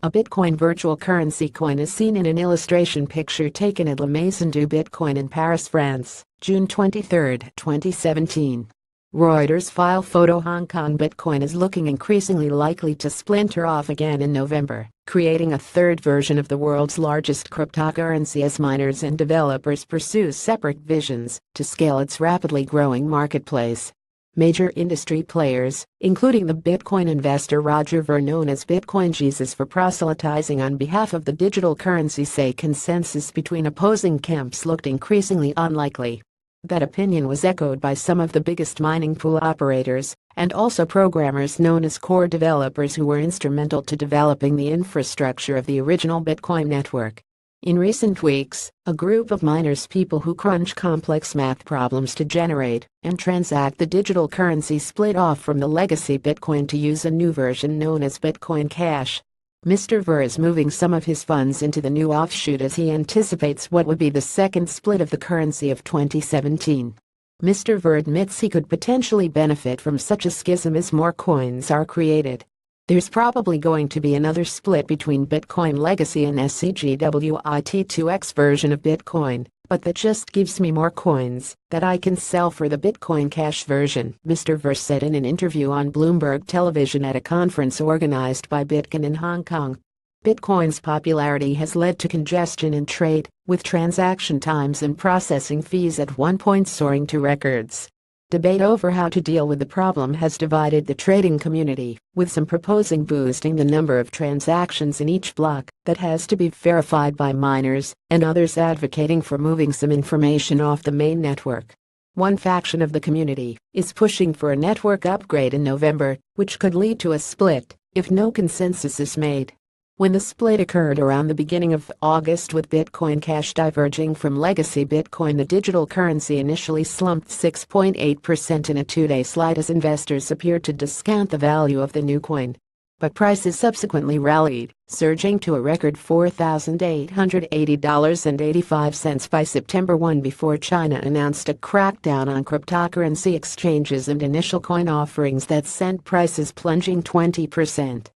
A Bitcoin virtual currency coin is seen in an illustration picture taken at La Maison du Bitcoin in Paris, France, June 23, 2017. Reuters file photo. Hong Kong Bitcoin is looking increasingly likely to splinter off again in November, creating a third version of the world's largest cryptocurrency as miners and developers pursue separate visions to scale its rapidly growing marketplace. Major industry players, including the Bitcoin investor Roger Ver, known as Bitcoin Jesus for proselytizing on behalf of the digital currency, say consensus between opposing camps looked increasingly unlikely. That opinion was echoed by some of the biggest mining pool operators and also programmers known as core developers who were instrumental to developing the infrastructure of the original Bitcoin network. In recent weeks, a group of miners, people who crunch complex math problems to generate and transact the digital currency, split off from the legacy Bitcoin to use a new version known as Bitcoin Cash. Mr. Ver is moving some of his funds into the new offshoot as he anticipates what would be the second split of the currency of 2017. Mr. Ver admits he could potentially benefit from such a schism as more coins are created. There's probably going to be another split between Bitcoin Legacy and SCGWIT2X version of Bitcoin, but that just gives me more coins that I can sell for the Bitcoin Cash version, Mr. Ver said in an interview on Bloomberg Television at a conference organized by Bitcoin in Hong Kong. Bitcoin's popularity has led to congestion in trade, with transaction times and processing fees at one point soaring to records. Debate over how to deal with the problem has divided the trading community, with some proposing boosting the number of transactions in each block that has to be verified by miners, and others advocating for moving some information off the main network. One faction of the community is pushing for a network upgrade in November, which could lead to a split if no consensus is made. When the split occurred around the beginning of August, with Bitcoin Cash diverging from legacy Bitcoin, the digital currency initially slumped 6.8% in a two-day slide as investors appeared to discount the value of the new coin. But prices subsequently rallied, surging to a record $4,880.85 by September 1 before China announced a crackdown on cryptocurrency exchanges and initial coin offerings that sent prices plunging 20%.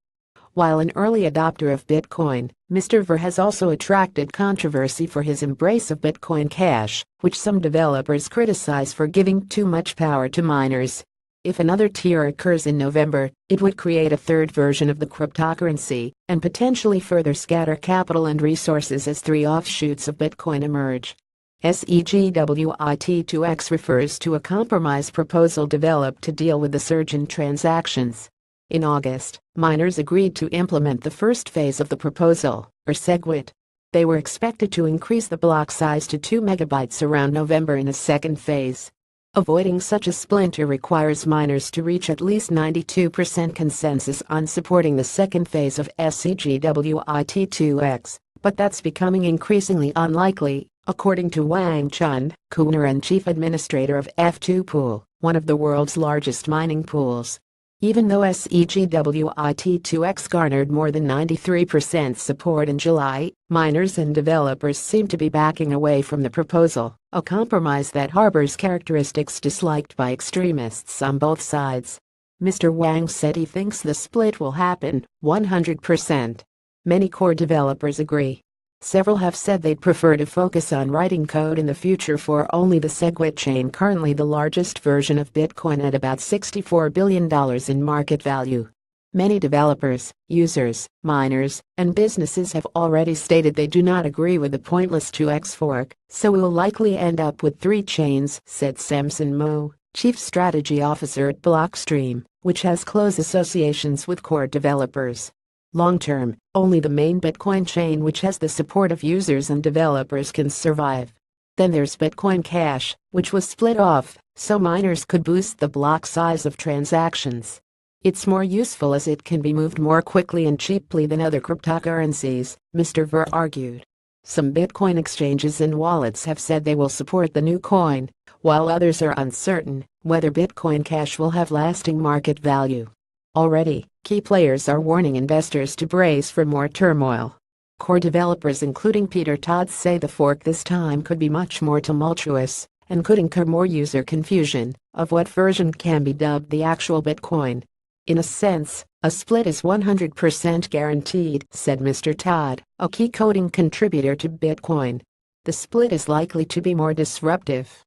While an early adopter of Bitcoin, Mr. Ver has also attracted controversy for his embrace of Bitcoin Cash, which some developers criticize for giving too much power to miners. If another tier occurs in November, it would create a third version of the cryptocurrency and potentially further scatter capital and resources as three offshoots of Bitcoin emerge. SCGWIT2X refers to a compromise proposal developed to deal with the surge in transactions. In August, miners agreed to implement the first phase of the proposal, or SegWit. They were expected to increase the block size to 2 megabytes around November in a second phase. Avoiding such a splinter requires miners to reach at least 92% consensus on supporting the second phase of SCGWIT2X, but that's becoming increasingly unlikely, according to Wang Chun, co-owner and chief administrator of F2 Pool, one of the world's largest mining pools. Even though SCGWIT2X garnered more than 93% support in July, miners and developers seem to be backing away from the proposal, a compromise that harbors characteristics disliked by extremists on both sides. Mr. Wang said he thinks the split will happen 100%. Many core developers agree. Several have said they'd prefer to focus on writing code in the future for only the SegWit chain, currently the largest version of Bitcoin at about $64 billion in market value. Many developers, users, miners, and businesses have already stated they do not agree with the pointless 2x fork, so we'll likely end up with three chains, said Samson Mo, chief strategy officer at Blockstream, which has close associations with core developers. Long-term, only the main Bitcoin chain, which has the support of users and developers, can survive. Then there's Bitcoin Cash, which was split off, so miners could boost the block size of transactions. It's more useful as it can be moved more quickly and cheaply than other cryptocurrencies, Mr. Ver argued. Some Bitcoin exchanges and wallets have said they will support the new coin, while others are uncertain whether Bitcoin Cash will have lasting market value. Already, key players are warning investors to brace for more turmoil. Core developers including Peter Todd say the fork this time could be much more tumultuous and could incur more user confusion of what version can be dubbed the actual Bitcoin. In a sense, A split is 100% guaranteed, said Mr. Todd, a key coding contributor to Bitcoin. The split is likely to be more disruptive